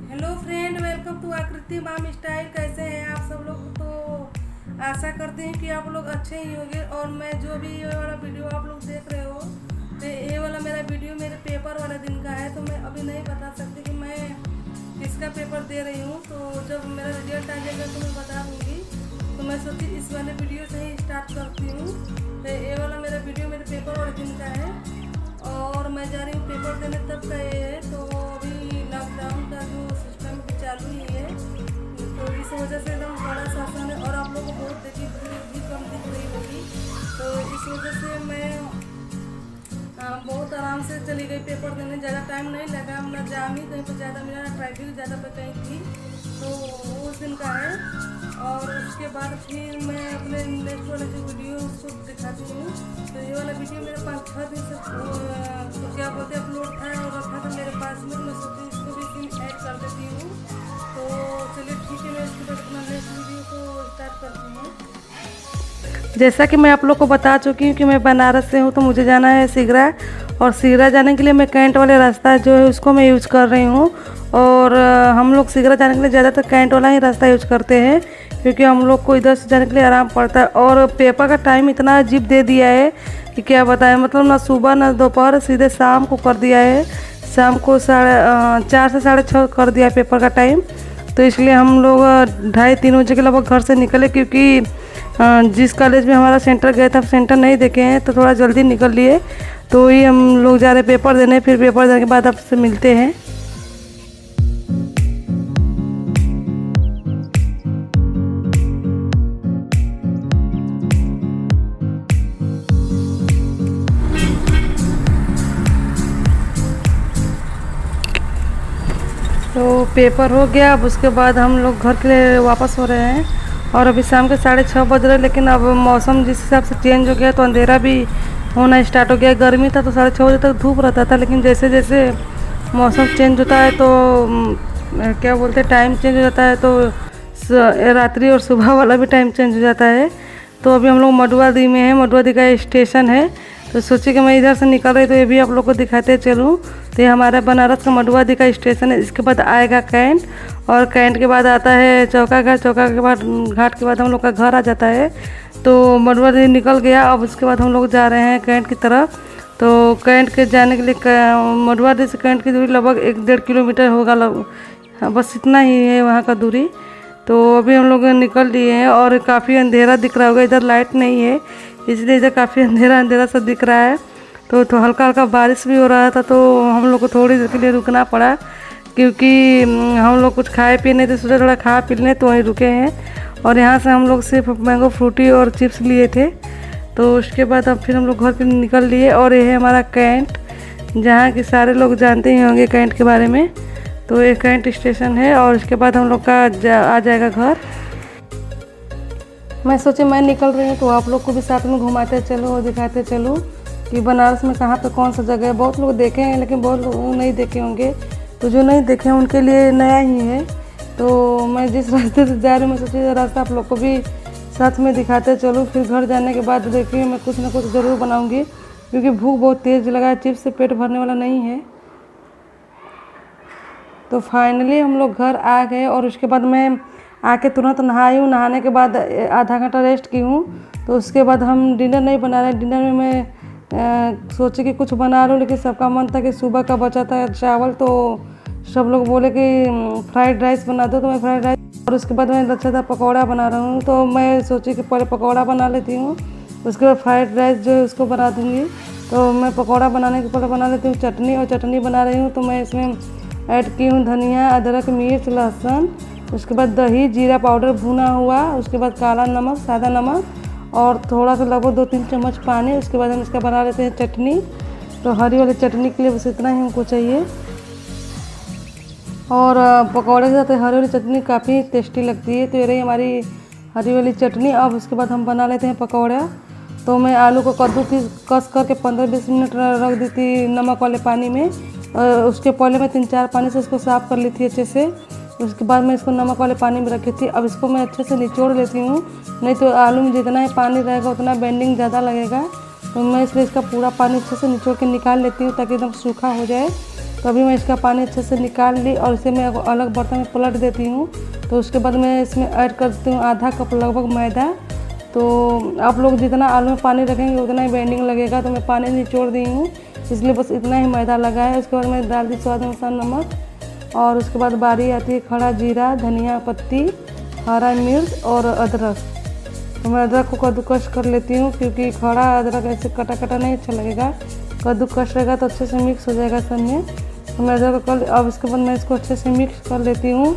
Hello friend, welcome to आकृति माम style. कैसे हैं आप सब लोग? तो आशा करते हैं कि आप लोग अच्छे ही होंगे। और मैं जो भी ये वाला वीडियो आप लोग देख रहे हो, तो ये वाला मेरा वीडियो मेरे पेपर वाला दिन का है। तो मैं अभी नहीं बता सकती कि मैं किसका पेपर दे रही हूँ। तो जब मेरा रिजल्ट आ जाएगा तो मैं बता दूँगी। तो मैं सोची इस वाले वीडियो से ही स्टार्ट करती हूँ। तो ये वाला मेरा वीडियो मेरे पेपर वाले दिन का है और मैं जा रही हूँ पेपर देने। तब का ये है। तो अभी लॉकडाउन का जो सिस्टम चालू ही है, तो इस वजह से एकदम बड़ा शासन है। और आप लोगों को बहुत देखी भीड़ भी कम दिख रही होगी। तो इस वजह से मैं बहुत आराम से चली गई पेपर देने। ज़्यादा टाइम नहीं लगा, ना जाम ही कहीं पर ज़्यादा मिला, ना ट्रैफिक ज़्यादा पे कहीं थी। तो वो उस दिन का है। और उसके बाद फिर मैं अपने नेक्स्ट वाले जो वीडियो उसको दिखाती हूँ। तो ये वाला वीडियो मेरे 5-6 दिन से तो क्या बोलते अपलोड था और रखा था मेरे पास में। मैं सोची इसको भी फिर ऐड कर देती हूँ। तो चलिए ठीक है, मैं इसके बाद अपना नेक्स्ट वीडियो को स्टार्ट करती हूँ। जैसा कि मैं आप लोग को बता चुकी हूँ कि मैं बनारस से हूँ, तो मुझे जाना है सिगरा। और सिगरा जाने के लिए मैं कैंट वाले रास्ता जो है उसको मैं यूज़ कर रही हूँ। और हम लोग सिगरा जाने के लिए ज़्यादातर कैंट वाला ही रास्ता यूज़ करते हैं, क्योंकि हम लोग को इधर से जाने के लिए आराम पड़ता है। और पेपर का टाइम इतना अजीब दे दिया है कि क्या बताएं। मतलब ना सुबह ना दोपहर, सीधे शाम को कर दिया है। शाम को 4:30 से 6:30 कर दिया है पेपर का टाइम। तो इसलिए हम लोग 2:30-3 बजे के लगभग घर से निकले, क्योंकि जिस कॉलेज में हमारा सेंटर गया था सेंटर नहीं देखे हैं, तो थोड़ा जल्दी निकल लिए। तो ही हम लोग जा रहे पेपर देने। फिर पेपर देने के बाद आपसे मिलते हैं। तो पेपर हो गया। अब उसके बाद हम लोग घर के लिए वापस हो रहे हैं। और अभी शाम के 6:30 बज रहे हैं, लेकिन अब मौसम जिस हिसाब से चेंज हो गया तो अंधेरा भी होना स्टार्ट हो गया। गर्मी था तो 6:30 बजे तक धूप रहता था, लेकिन जैसे जैसे मौसम चेंज होता है तो क्या बोलते हैं, टाइम चेंज हो जाता है, तो रात्रि और सुबह वाला भी टाइम चेंज हो जाता है। तो अभी हम लोग मडुआदी में हैं। मडुआदी का स्टेशन है। तो सोची कि मैं इधर से निकल रही तो ये भी आप लोग को दिखाते चलूँ। तो ये हमारा बनारस का मडुआदी का स्टेशन है। इसके बाद आएगा कैंट, और कैंट के बाद आता है चौका घाट। चौका के बाद घाट के बाद हम लोग का घर आ जाता है। तो मडुआदी निकल गया। अब उसके बाद हम लोग जा रहे हैं कैंट की तरफ। तो कैंट के जाने के लिए मडुआदी से कैंट की दूरी लगभग 1-1.5 किलोमीटर होगा। हाँ, बस इतना ही है वहाँ का दूरी। तो अभी हम लोग निकल लिए हैं और काफ़ी अंधेरा दिख रहा होगा। इधर लाइट नहीं है, इसलिए इधर काफ़ी अंधेरा अंधेरा सा दिख रहा है। तो हल्का हल्का बारिश भी हो रहा था, तो हम लोग को थोड़ी देर के लिए रुकना पड़ा, क्योंकि हम लोग कुछ खाए पिए नहीं थे। सोचा थोड़ा खा पी लें, तो वहीं रुके हैं। और यहाँ से हम लोग सिर्फ मैंगो फ्रूटी और चिप्स लिए थे। तो उसके बाद अब फिर हम लोग घर के निकल लिए। और ये है हमारा कैंट, जहाँ के सारे लोग जानते ही होंगे कैंट के बारे में। तो ये कैंट स्टेशन है। और उसके बाद हम लोग का आ जाएगा घर। मैं सोचे मैं निकल रही हूँ तो आप लोग को भी साथ में घुमाते चलो और दिखाते चलो कि बनारस में कहाँ पे कौन सा जगह है। बहुत लोग देखे हैं, लेकिन बहुत लोग नहीं देखे होंगे। तो जो नहीं देखे हैं उनके लिए नया ही है। तो मैं जिस रास्ते से जा रही हूँ, मैं सोची रास्ता आप लोग को भी साथ में दिखाते चलूँ। फिर घर जाने के बाद देखिए मैं कुछ ना कुछ ज़रूर बनाऊँगी, क्योंकि भूख बहुत तेज़ लगा है। चिप्स से पेट भरने वाला नहीं है। तो फाइनली हम लोग घर आ गए। और उसके बाद मैं आके तुरंत नहाई हूँ। नहाने के बाद आधा घंटा रेस्ट की हूँ। तो उसके बाद हम डिनर नहीं बना रहे। डिनर में मैं सोची कि कुछ बना लूँ, लेकिन सबका मन था कि सुबह का बचा था चावल, तो सब लोग बोले कि फ्राइड राइस बना दो। तो मैं फ्राइड राइस, और उसके बाद मैं लच्छा पकौड़ा बना रहा हूँ। तो मैं सोची कि पहले पकौड़ा बना लेती हूँ, उसके बाद फ्राइड राइस जो है उसको बना दूँगी। तो मैं पकौड़ा बनाने के पहले बना लेती हूँ चटनी, और चटनी बना रही हूँ। तो मैं इसमें ऐड की हूँ धनिया, अदरक, मिर्च, लहसुन, उसके बाद दही, जीरा पाउडर भुना हुआ, उसके बाद काला नमक, सादा नमक, और थोड़ा सा लगभग 2-3 चम्मच पानी। उसके बाद हम इसका बना लेते हैं चटनी। तो हरी वाली चटनी के लिए बस इतना ही हमको चाहिए। और पकौड़े के साथ हरी वाली चटनी काफ़ी टेस्टी लगती है। तो ये रही हमारी हरी वाली चटनी। अब उसके बाद हम बना लेते हैं पकौड़ा। तो मैं आलू को कद्दूकस करके 15-20 मिनट रख दी थी नमक वाले पानी में। उसके पहले मैं 3-4 पानी से इसको साफ़ कर ली थी अच्छे से। उसके बाद मैं इसको नमक वाले पानी में रखी थी। अब इसको मैं अच्छे से निचोड़ लेती हूँ, नहीं तो आलू में जितना ही पानी रहेगा उतना बेंडिंग ज़्यादा लगेगा। तो मैं इसलिए इसका पूरा पानी अच्छे से निचोड़ के निकाल लेती हूँ, ताकि एकदम सूखा हो जाए। तो अभी मैं इसका पानी अच्छे से निकाल ली और इसे मैं अलग बर्तन में पलट देती हूँ। तो उसके बाद मैं इसमें ऐड कर देती हूँ आधा कप लगभग मैदा। तो आप लोग जितना आलू में पानी रखेंगे उतना ही बाइंडिंग लगेगा, तो मैं पानी निचोड़ दी हूँ, इसलिए बस इतना ही मैदा लगा है। उसके बाद मैं डाल दी स्वाद अनुसार नमक और उसके बाद बारी आती है खड़ा जीरा, धनिया पत्ती, हरा मिर्च और अदरक। तो मैं अदरक को कद्दूकस कर लेती हूँ, क्योंकि खड़ा अदरक ऐसे कटा कटा नहीं अच्छा लगेगा, कद्दूकस रहेगा तो अच्छे से मिक्स हो जाएगा सब में। तो मैं अदरक को अब इसके बाद मैं इसको अच्छे से मिक्स कर लेती हूँ।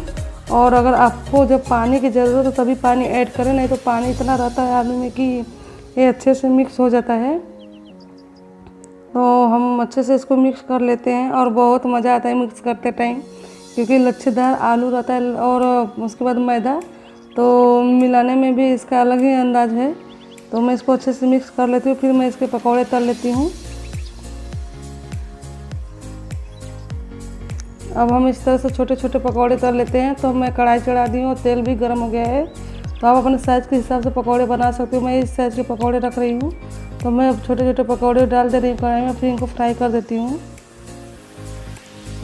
और अगर आपको जब पानी की ज़रूरत हो तभी पानी ऐड करें, नहीं तो पानी इतना रहता है आलू में कि ये अच्छे से मिक्स हो जाता है। तो हम अच्छे से इसको मिक्स कर लेते हैं और बहुत मज़ा आता है मिक्स करते टाइम, क्योंकि लच्छेदार आलू रहता है और उसके बाद मैदा, तो मिलाने में भी इसका अलग ही अंदाज है। तो मैं इसको अच्छे से मिक्स कर लेती हूँ, फिर मैं इसके पकौड़े तल लेती हूँ। अब हम इस तरह से छोटे छोटे पकौड़े तल लेते हैं। तो मैं कढ़ाई चढ़ा दी हूँ और तेल भी गर्म हो गया है, तो आप अपने साइज़ के हिसाब से पकौड़े बना सकते हो। मैं इस साइज़ के पकौड़े रख रही हूँ, तो मैं अब छोटे छोटे पकौड़े डाल दे रही हूँ कढ़ाई में, फिर इनको फ्राई कर देती हूँ।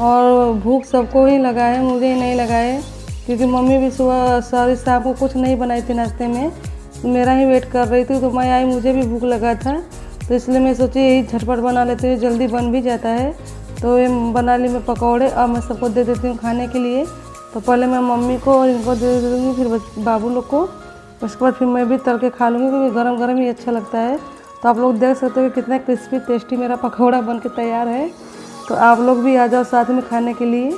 और भूख सबको ही लगा है, मुझे ही नहीं लगा है, क्योंकि मम्मी भी सुबह शाम को कुछ नहीं बनाई थी नाश्ते में, मेरा ही वेट कर रही थी। तो मैं आई, मुझे भी भूख लगा था, तो इसलिए मैं सोची यही झटपट बना लेती हूँ, जल्दी बन भी जाता है। तो ये बना ली मैं पकौड़े, अब मैं सबको दे देती हूँ खाने के लिए। तो पहले मैं मम्मी को और इनको दे दूँगी, फिर बाबू लोग को, उसके बाद फिर मैं भी तल के खा लूँगी, क्योंकि गरम गरम ही अच्छा लगता है। तो आप लोग देख सकते हो कि कितना क्रिस्पी टेस्टी मेरा पकौड़ा बन के तैयार है। तो आप लोग भी आ जाओ साथ में खाने के लिए।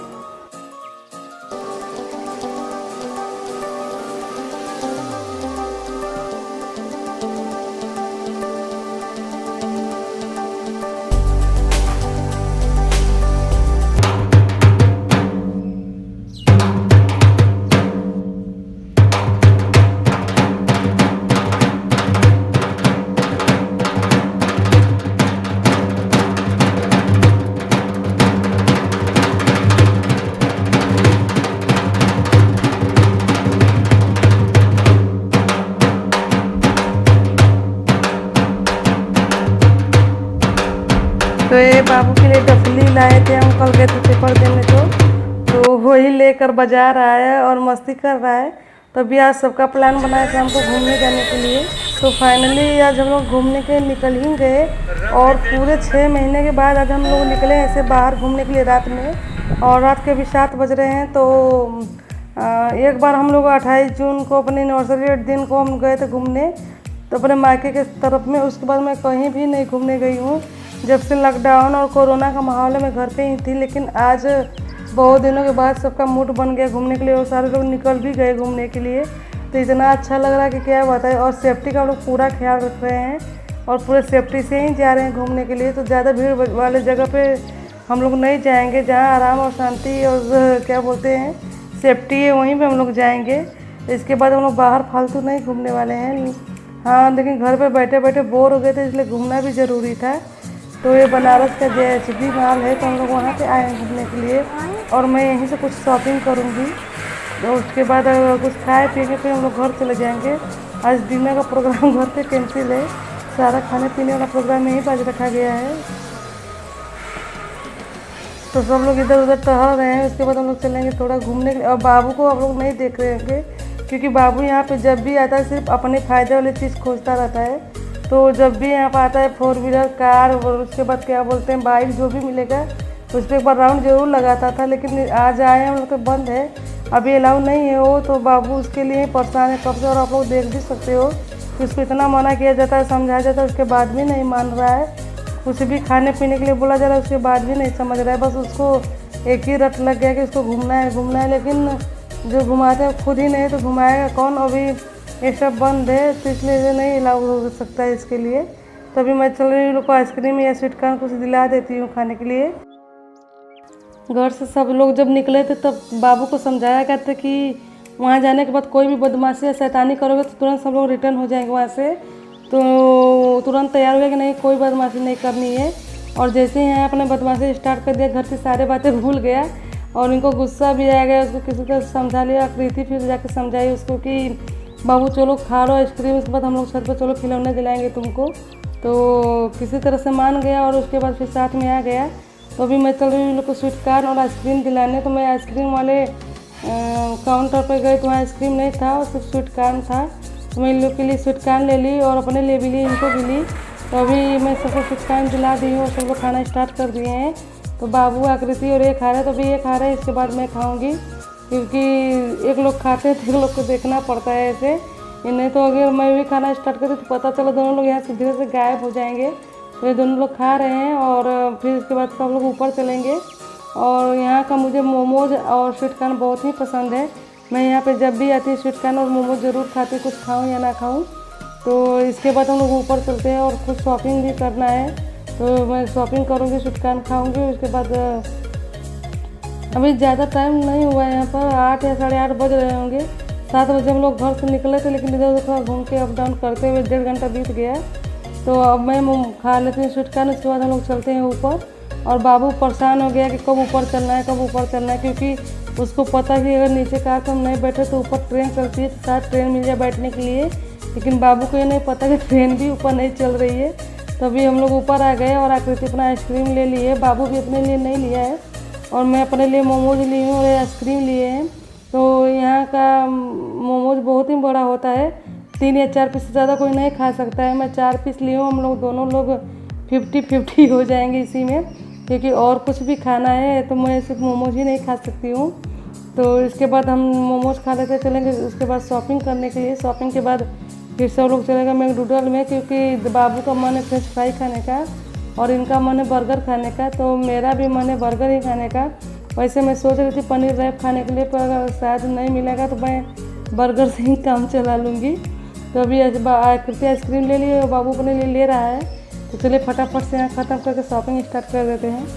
तो ये बाबू के लिए डफली लाए थे, हम कल गए थे पेपर देने को, तो वही लेकर बाजार आया है और मस्ती कर रहा है। तो अभी आज सबका प्लान बनाया था हमको घूमने जाने के लिए। तो फाइनली आज हम लोग घूमने के निकल ही गए, और पूरे 6 महीने के बाद आज हम लोग निकले ऐसे बाहर घूमने के लिए रात में। और रात के अभी 7 बज रहे हैं। तो एक बार हम लोग 28 जून को अपने एनिवर्सरी दिन को हम गए थे घूमने, तो अपने मायके के तरफ में। उसके बाद मैं कहीं भी नहीं घूमने गई हूँ, जब से लॉकडाउन और कोरोना का माहौल है, मैं घर पे ही थी। लेकिन आज बहुत दिनों के बाद सबका मूड बन गया घूमने के लिए, और सारे लोग निकल भी गए घूमने के लिए। तो इतना अच्छा लग रहा है कि क्या बताएं। और सेफ्टी का लोग पूरा ख्याल रख रहे हैं और पूरे सेफ्टी से ही जा रहे हैं घूमने के लिए। तो ज़्यादा भीड़ वाले जगह पे हम लोग नहीं जाएंगे, जहाँ आराम और शांति और क्या बोलते हैं सेफ्टी है, वहीं पे हम लोग जाएंगे। इसके बाद हम लोग बाहर फालतू नहीं घूमने वाले हैं। हाँ, लेकिन घर पे बैठे बैठे बोर हो गए थे, इसलिए घूमना भी ज़रूरी था। तो ये बनारस का JHB मॉल है, तो हम लोग वहाँ पे आए हैं घूमने के लिए, और मैं यहीं से कुछ शॉपिंग करूँगी। तो उसके बाद कुछ खाए पिएंगे, फिर हम लोग घर चले जाएंगे। आज डिनर का प्रोग्राम घर पे कैंसिल है, सारा खाने पीने वाला प्रोग्राम यहीं पर रखा गया है। तो सब लोग इधर उधर टहल रहे हैं। उसके बाद हम लोग चलेंगे थोड़ा घूमने के लिए। और बाबू को आप लोग नहीं देख रहे होंगे, क्योंकि बाबू यहाँ पे जब भी आता है सिर्फ अपने फ़ायदे वाली चीज़ खोजता रहता है। तो जब भी यहाँ पर आता है 4 व्हीलर कार और उसके बाद क्या बोलते हैं बाइक, जो भी मिलेगा तो उस पर एक बार राउंड ज़रूर लगाता था। लेकिन आज आए हम लोग तो बंद है, अभी अलाउ नहीं है वो। तो बाबू उसके लिए परेशान है कब से, और आप लोग देख भी सकते हो कि उसको इतना मना किया जाता है, समझाया जाता है, उसके बाद भी नहीं मान रहा है। कुछ भी खाने पीने के लिए बोला जा रहा है, उसके बाद भी नहीं समझ रहा है। बस उसको एक ही रट लग गया कि उसको घूमना है। लेकिन जो घुमाते हैं खुद ही नहीं, तो घुमाएगा कौन। अभी ये सब बंद है, तो इसलिए नहीं अलाउ हो सकता है इसके लिए। तो अभी मैं चल रही हूँ, लोग को आइसक्रीम या स्वीट कॉर्न कुछ दिला देती हूँ खाने के लिए। घर से सब लोग जब निकले थे तब बाबू को समझाया गया था कि वहाँ जाने के बाद कोई भी बदमाशी या शैतानी करोगे तो तुरंत सब लोग रिटर्न हो जाएंगे वहाँ से। तो तुरंत तैयार हो गया कि नहीं, कोई बदमाशी नहीं करनी है। और जैसे ही यहाँ अपने बदमाशी स्टार्ट कर दिया, घर की सारी बातें भूल गया और इनको गुस्सा भी आ गया। उसको किसी तरह समझा लिया, आकृति फिर जाके समझाई उसको कि बाबू चलो खा लो आइसक्रीम, उसके बाद हम लोग छत पर चलो खिलौने दिलाएंगे तुमको। तो किसी तरह से मान गया और उसके बाद फिर साथ में आ गया। तो अभी मैं चल रही हूँ इन लोग को स्वीट कॉर्न और आइसक्रीम दिलाने। तो मैं आइसक्रीम वाले काउंटर पर गई तो आइसक्रीम नहीं था और सिर्फ स्वीट कॉर्न था। तो मैं इन लोग के लिए स्वीट कॉर्न ले ली और अपने लिए भी ली, इनको भी ली। तो अभी मैं सबको स्वीट कॉर्न दिला दी हूँ और सब लोग खाना स्टार्ट कर दिए हैं। तो बाबू, आकृति और ये खा रहे हैं, तो अभी ये खा रहे हैं, इसके बाद मैं खाऊँगी, क्योंकि एक लोग खाते हैं तो एक लोग को देखना पड़ता है ऐसे। इन्हें तो अगर मैं भी खाना स्टार्ट करती तो पता चला दोनों लोग यहाँ से धीरे से गायब हो जाएंगे। तो ये दोनों लोग खा रहे हैं और फिर उसके बाद सब लोग ऊपर चलेंगे। और यहाँ का मुझे मोमोज और स्वीट कॉर्न बहुत ही पसंद है। मैं यहाँ पे जब भी आती हूँ स्वीट कॉर्न और मोमोज ज़रूर खाती, कुछ खाऊँ या ना खाऊँ। तो इसके बाद हम लोग ऊपर चलते हैं और कुछ शॉपिंग भी करना है। तो मैं शॉपिंग करूँगी, स्वीट कॉर्न खाऊँगी। उसके बाद अभी ज़्यादा टाइम नहीं हुआ है, यहाँ पर 8 या 8:30 बज रहे होंगे। 7 बजे हम लोग घर से निकले थे, लेकिन इधर उधर थोड़ा घूम के अप डाउन करते हुए 1.5 घंटा बीत गया। तो अब मैं खा लेती हूँ स्वीट कॉर्न, उसके बाद हम लोग चलते हैं ऊपर। और बाबू परेशान हो गया कि कब ऊपर चलना है, कब ऊपर चलना है, क्योंकि उसको पता कि अगर नीचे कार पर हम नहीं बैठे तो ऊपर ट्रेन चलती है, तो शायद ट्रेन मिल जाए बैठने के लिए। लेकिन बाबू को ये नहीं पता कि ट्रेन भी ऊपर नहीं चल रही है। तभी हम लोग ऊपर आ गए और आकृति अपना आइसक्रीम ले लिए। बाबू भी अपने लिए नहीं लिया है और मैं अपने लिए मोमोज ली हूँ और आइसक्रीम लिए हैं। तो यहाँ का मोमोज बहुत ही बड़ा होता है, 3 या 4 पीस से ज़्यादा कोई नहीं खा सकता है। मैं 4 पीस ली हूँ, हम लोग दोनों लोग 50-50 हो जाएंगे इसी में, क्योंकि और कुछ भी खाना है तो मैं सिर्फ मोमोज ही नहीं खा सकती हूँ। तो इसके बाद हम मोमोज खा लेते चलेंगे, उसके बाद शॉपिंग करने के लिए। शॉपिंग के बाद फिर सब लोग चलेगा मैकडोनल्ड में, क्योंकि बाबू का मन है फ्रेंच फ्राई खाने का और इनका मन है बर्गर खाने का। तो मेरा भी मन है बर्गर ही खाने का। वैसे मैं सोच रही थी पनीर रैप खाने के लिए, पर अगर शायद नहीं मिलेगा तो मैं बर्गर से ही काम चला लूँगी। तो अभी आकृति आइसक्रीम ले लिए और बाबू अपने लिए ले रहा है। तो चलिए फटाफट से यहाँ ख़त्म करके शॉपिंग स्टार्ट कर देते हैं।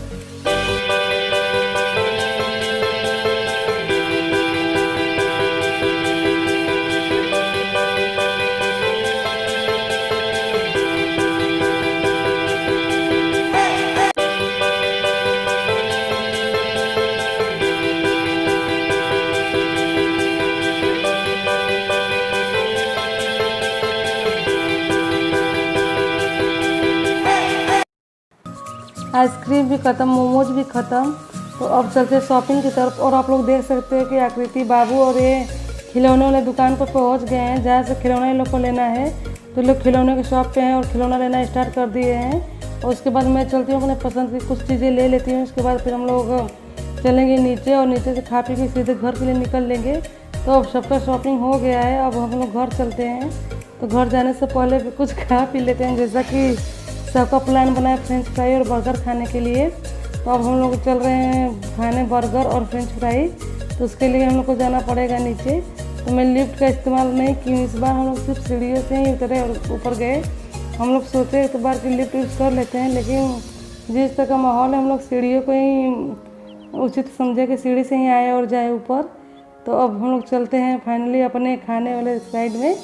आइसक्रीम भी ख़त्म, मोमोज भी ख़त्म। तो अब चलते शॉपिंग की तरफ। और आप लोग देख सकते हैं कि आकृति, बाबू और ये खिलौने वाले दुकान पर पहुंच गए हैं, जहाँ से खिलौना इन लोग को लेना है। तो लोग खिलौने की शॉप पे हैं और खिलौना लेना स्टार्ट कर दिए हैं। और उसके बाद मैं चलती हूँ अपने पसंद की कुछ चीज़ें ले लेती हूँ। उसके बाद फिर हम लोग चलेंगे नीचे और नीचे से खा पी के सीधे घर के लिए निकल लेंगे। तो अब सबका शॉपिंग हो गया है, अब हम लोग घर चलते हैं। तो घर जाने से पहले भी कुछ खा पी लेते हैं, जैसा कि सबका प्लान बना है फ्रेंच फ्राई और बर्गर खाने के लिए। तो अब हम लोग चल रहे हैं खाने बर्गर और फ्रेंच फ्राई। तो उसके लिए हम लोग को जाना पड़ेगा नीचे। तो मैं लिफ्ट का इस्तेमाल नहीं की, इस बार हम लोग सिर्फ सीढ़ियों से ही उतरे और ऊपर गए। हम लोग सोचे एक बार की लिफ्ट यूज़ कर लेते हैं, लेकिन जिस तरह का माहौल है हम लोग सीढ़ियों को ही उचित समझे कि सीढ़ी से ही आए और जाए ऊपर। तो अब हम लोग चलते हैं फाइनली अपने खाने वाले साइड में।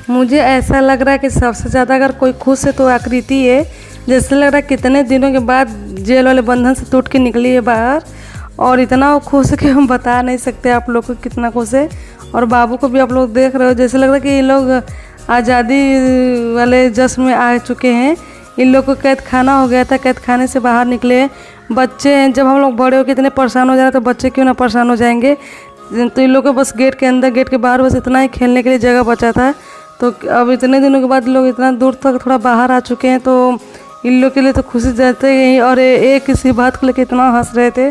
मुझे ऐसा लग रहा है कि सबसे ज़्यादा अगर कोई खुश है तो आकृति है। जैसे लग रहा है कितने दिनों के बाद जेल वाले बंधन से टूट के निकली है बाहर, और इतना वो खुश है कि हम बता नहीं सकते आप लोग को कितना खुश है। और बाबू को भी आप लोग देख रहे हो, जैसे लग रहा है कि ये लोग आज़ादी वाले जश्न में आ चुके हैं। इन लोग को कैद खाना हो गया था, कैद खाने से बाहर निकले। बच्चे हैं, जब हम लोग बड़े होकर इतने परेशान हो जा रहे तो बच्चे क्यों ना परेशान हो जाएंगे। तो इन लोग को बस गेट के अंदर, गेट के बाहर बस इतना ही खेलने के लिए जगह बचा था। तो अब इतने दिनों के बाद लोग इतना दूर तक थोड़ा बाहर आ चुके हैं, तो इन लोग के लिए तो खुशी जाते ही। और एक किसी बात को लेकर इतना हंस रहे थे।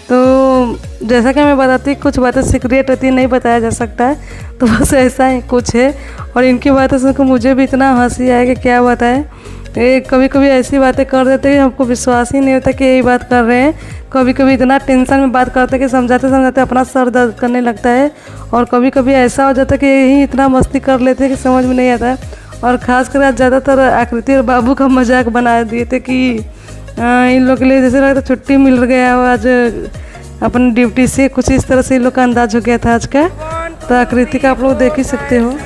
तो जैसा कि मैं बताती, कुछ बातें सीक्रेट रहती, नहीं बताया जा सकता है। तो बस ऐसा ही कुछ है। और इनकी बातें सुनकर मुझे भी इतना हंसी आया कि क्या बताएं। ये कभी कभी ऐसी बातें कर देते हैं हमको विश्वास ही नहीं होता कि यही बात कर रहे हैं। कभी कभी इतना टेंशन में बात करते कि समझाते समझाते अपना सर दर्द करने लगता है। और कभी कभी ऐसा हो जाता है कि यही इतना मस्ती कर लेते हैं कि समझ में नहीं आता है। और ख़ासकर आज ज़्यादातर आकृति और बाबू का मजाक बना दिए थे कि इन लोग के लिए जैसे लगता छुट्टी मिल गया हो आज अपनी ड्यूटी से, कुछ इस तरह से इन लोग का अंदाज हो गया था आज का। तो आकृति का आप लोग देख ही सकते हो।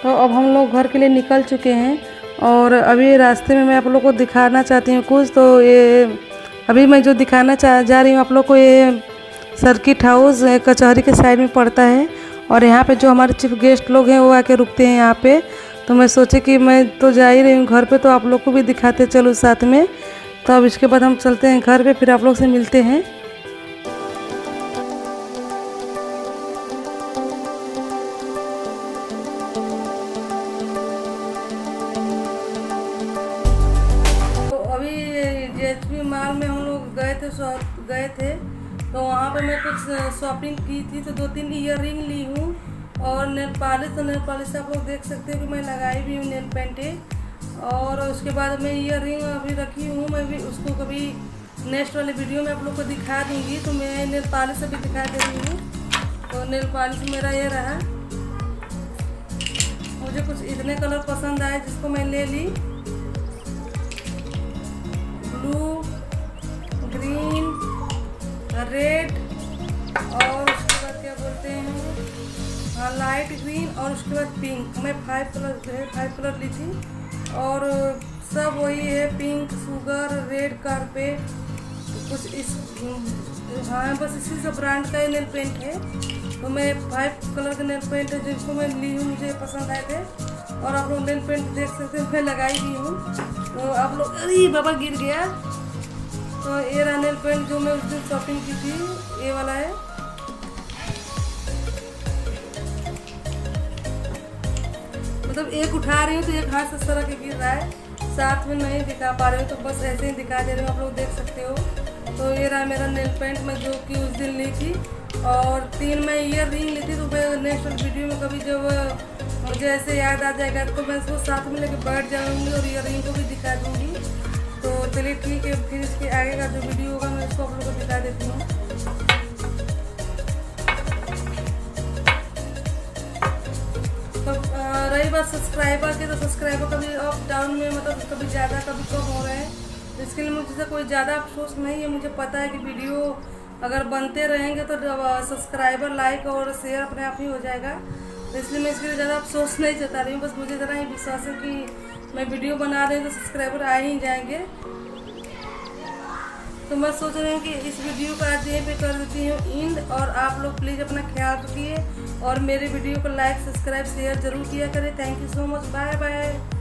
तो अब हम लोग घर के लिए निकल चुके हैं और अभी रास्ते में मैं आप लोग को दिखाना चाहती हूँ कुछ। तो ये अभी मैं जो दिखाना जा रही हूँ आप लोग को, ये सर्किट हाउस कचहरी के साइड में पड़ता है और यहाँ पे जो हमारे चीफ गेस्ट लोग हैं वो आके रुकते हैं यहाँ पे। तो मैं सोचे कि मैं तो जा ही रही हूँ घर पे, तो आप लोग को भी दिखाते चलो साथ में। तो अब इसके बाद हम चलते हैं घर पे, फिर आप लोग से मिलते हैं। JHP मॉल में हम लोग गए थे तो वहाँ पे मैं कुछ शॉपिंग की थी। तो 2-3 ईयर रिंग ली हूँ और नेल पॉलिश। तो नेल पॉलिश आप लोग देख सकते हो कि मैं लगाई भी हूँ नेल पेंट। और उसके बाद मैं ईयर रिंग अभी रखी हूँ, मैं भी उसको कभी नेक्स्ट वाले वीडियो में आप लोग को दिखा दूँगी। तो मैं नेल पॉलिश अभी दिखा दे रही हूँ। तो नेल पॉलिश मेरा ये रहा, मुझे कुछ इतने कलर पसंद आए जिसको मैं ले ली, ब्लू, ग्रीन, रेड और उसके बाद क्या बोलते हैं लाइट ग्रीन और उसके बाद पिंक। मैं 5 कलर ली थी और सब वही है, पिंक, शुगर, रेड, कारपेट, कुछ इस हाँ बस इसी सब ब्रांड का नेल पेंट है। तो मैं 5 कलर के नेल पेंट है जिसको मैं ली हूँ, मुझे पसंद आए थे। और आप लोग नेल पेंट देख सकते हैं मैं लगाई भी हूँ। तो आप लोग, अरे बाबा गिर गया। तो ये रहा नेल पेंट जो मैं उस दिन शॉपिंग की थी, ये वाला है। मतलब एक उठा रही हूँ तो एक हाथ से सरक के गिर रहा है, साथ में नहीं दिखा पा रही हूँ तो बस ऐसे ही दिखा दे रही हूँ, आप लोग देख सकते हो। तो ये रहा मेरा नेल पेंट मैं जो कि उस दिन ली थी। और 3 मैं ईयर रिंग ली थी। तो मैं नेक्स्ट वीडियो में कभी जब मुझे ऐसे याद आ जाएगा तो मैं इसको साथ में लेके बैठ जाऊँगी और ईयर रिंग को भी दिखा दूँगी। तो चलिए ठीक है, फिर इसके आगे का जो वीडियो होगा मैं इसको आप लोगों को दिखा देती हूँ। तो रही बात सब्सक्राइबर की, तो सब्सक्राइबर कभी अप डाउन में, मतलब कभी ज़्यादा कभी कम हो रहे हैं। तो इसके लिए मुझे कोई ज़्यादा अफसोस नहीं है। मुझे पता है कि वीडियो अगर बनते रहेंगे तो सब्सक्राइबर, लाइक और शेयर अपने आप ही हो जाएगा। तो इसलिए मैं इसके लिए ज़्यादा अफसोस नहीं जता रही हूँ। बस मुझे इतना ही विश्वास है कि मैं वीडियो बना रही हूँ तो सब्सक्राइबर आ ही जाएंगे। तो मैं सोच रही हूँ कि इस वीडियो को आज यहीं पे कर देती हूँ एंड। और आप लोग प्लीज़ अपना ख्याल रखिए और मेरे वीडियो को लाइक, सब्सक्राइब, शेयर ज़रूर किया करें। Thank you so much, bye bye.